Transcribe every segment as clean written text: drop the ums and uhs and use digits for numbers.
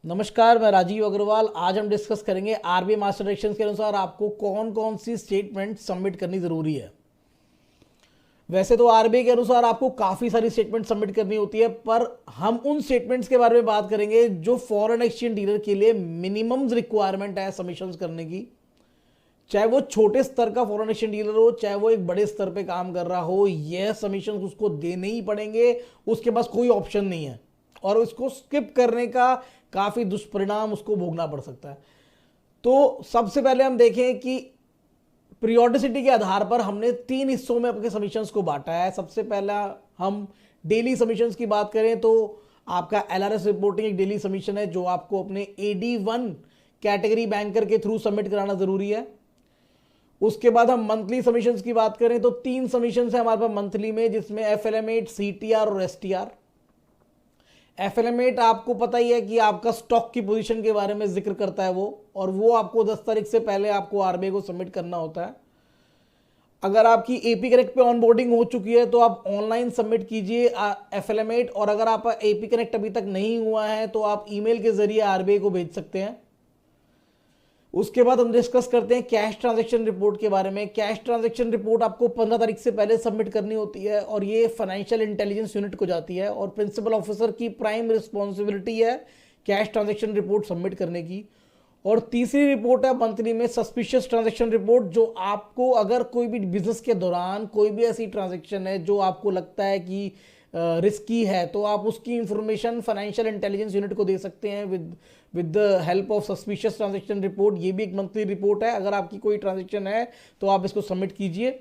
नमस्कार, मैं राजीव अग्रवाल। आज हम डिस्कस करेंगे आरबीआई मास्टर डायरेक्शंस के अनुसार आपको कौन कौन सी स्टेटमेंट सबमिट करनी ज़रूरी है। वैसे तो आरबीआई के अनुसार आपको काफ़ी सारी स्टेटमेंट सबमिट करनी होती है, पर हम उन स्टेटमेंट्स के बारे में बात करेंगे जो फॉरेन एक्सचेंज डीलर के लिए मिनिमम रिक्वायरमेंट है सबमिशंस करने की। चाहे वो छोटे स्तर का फॉरेन एक्सचेंज डीलर हो, चाहे वो एक बड़े स्तर पे काम कर रहा हो, यह सबमिशंस उसको देने ही पड़ेंगे। उसके पास कोई ऑप्शन नहीं है और उसको स्किप करने का काफ़ी दुष्परिणाम उसको भोगना पड़ सकता है। तो सबसे पहले हम देखें कि पीरियोडिसिटी के आधार पर हमने 3 हिस्सों में अपने सबमिशंस को बांटा है। सबसे पहला हम डेली सबमिशंस की बात करें तो आपका एलआरएस रिपोर्टिंग एक डेली सबमिशन है जो आपको अपने AD1 कैटेगरी बैंकर के थ्रू सबमिट कराना जरूरी है। उसके बाद हम मंथली सबमिशंस की बात करें तो 3 सबमिशंस है हमारे पास मंथली में, जिसमें FLM8, CTR और STR। FLM8 आपको पता ही है कि आपका स्टॉक की पोजीशन के बारे में जिक्र करता है और वो आपको 10 तारीख से पहले आपको आरबीआई को सबमिट करना होता है। अगर आपकी एपी कनेक्ट पे ऑनबोर्डिंग हो चुकी है तो आप ऑनलाइन सबमिट कीजिए FLM8, और अगर आप एपी कनेक्ट अभी तक नहीं हुआ है तो आप ईमेल के जरिए आरबीआई को भेज सकते हैं। उसके बाद हम डिस्कस करते हैं कैश ट्रांजैक्शन रिपोर्ट के बारे में। कैश ट्रांजैक्शन रिपोर्ट आपको 15 तारीख से पहले सबमिट करनी होती है और ये फाइनेंशियल इंटेलिजेंस यूनिट को जाती है और प्रिंसिपल ऑफिसर की प्राइम रिस्पॉन्सिबिलिटी है कैश ट्रांजैक्शन रिपोर्ट सबमिट करने की। और तीसरी रिपोर्ट है मंथली में सस्पिशियस ट्रांजैक्शन रिपोर्ट, जो आपको अगर कोई भी बिजनेस के दौरान कोई भी ऐसी ट्रांजैक्शन है जो आपको लगता है कि रिस्की है तो आप उसकी इंफॉर्मेशन फाइनेंशियल इंटेलिजेंस यूनिट को दे सकते हैं with the help of suspicious transaction report. ये भी एक मंथली रिपोर्ट है। अगर आपकी कोई ट्रांजैक्शन है तो आप इसको सबमिट कीजिए।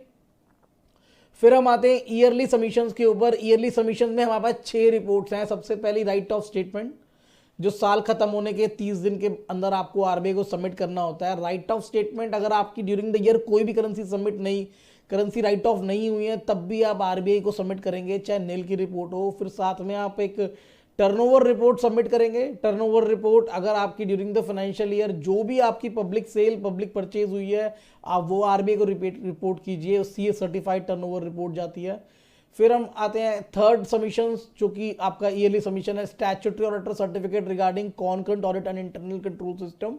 फिर हम आते हैं ईयरली सबमिशंस के ऊपर। ईयरली सबमिशन में हमारे पास 6 रिपोर्ट्स हैं। सबसे पहली राइट ऑफ स्टेटमेंट, जो साल खत्म होने के 30 दिन के अंदर आपको आरबीआई को सबमिट करना होता है। राइट ऑफ स्टेटमेंट अगर आपकी ड्यूरिंग द ईयर कोई भी करेंसी राइट ऑफ नहीं हुई है तब भी आप आरबीआई को सबमिट करेंगे, चाहे नील की रिपोर्ट हो। फिर साथ में आप एक टर्नओवर रिपोर्ट सबमिट करेंगे। टर्नओवर रिपोर्ट अगर आपकी ड्यूरिंग द फाइनेंशियल ईयर जो भी आपकी पब्लिक सेल पब्लिक परचेज हुई है आप वो आरबीआई को रिपोर्ट कीजिए, सीए सर्टिफाइड टर्नओवर रिपोर्ट जाती है। फिर हम आते हैं थर्ड सबमिशन, जो कि आपका ईयरली सबमिशन है statutory auditor certificate regarding concurrent audit and internal control system.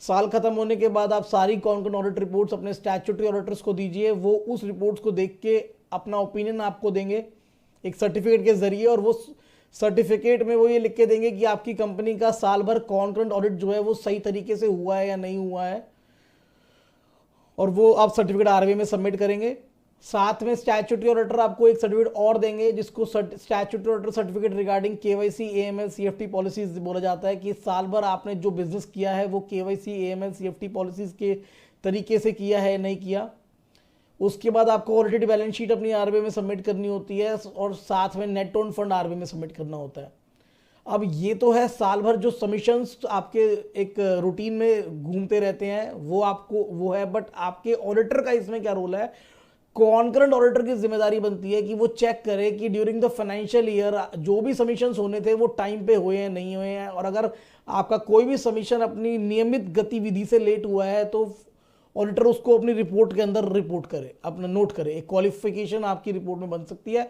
साल खत्म होने के बाद आप सारी कॉन्करेंट ऑडिट रिपोर्ट्स अपने स्टैट्यूटरी ऑडिटर्स को दीजिए। वो उस रिपोर्ट्स को देख के अपना ओपिनियन आपको देंगे एक सर्टिफिकेट के जरिए, और वो सर्टिफिकेट में वो ये लिख के देंगे कि आपकी कंपनी का साल भर कॉन्करेंट ऑडिट जो है वो सही तरीके से हुआ है या नहीं हुआ है, और वो आप सर्टिफिकेट आरबीआई में सबमिट करेंगे। साथ में स्टैट्यूटरी ऑडिटर आपको एक सर्टिफिकेट और देंगे जिसको statutory auditor certificate regarding KYC AML CFT policies बोला जाता है कि साल भर आपने जो बिजनेस किया है वो केवाईसी एएमएल सीएफटी पॉलिसीज के तरीके से किया है नहीं किया। उसके बाद आपको ऑडिटेड बैलेंस शीट अपनी आरबीआई में सबमिट करनी होती है और साथ में नेट ओन फंड आरबीआई में सबमिट करना होता है। अब ये तो है साल भर जो सबमिशंस आपके एक रूटीन में घूमते रहते हैं वो है, बट आपके ऑडिटर का इसमें क्या रोल है? कॉन्करेंट ऑडिटर की जिम्मेदारी बनती है कि वो चेक करे कि ड्यूरिंग द फाइनेंशियल ईयर जो भी सबमिशंस होने थे वो टाइम पे हुए हैं नहीं हुए हैं, और अगर आपका कोई भी सबमिशन अपनी नियमित गतिविधि से लेट हुआ है तो ऑडिटर उसको अपनी रिपोर्ट के अंदर रिपोर्ट करे, अपना नोट करे। एक क्वालिफिकेशन आपकी रिपोर्ट में बन सकती है।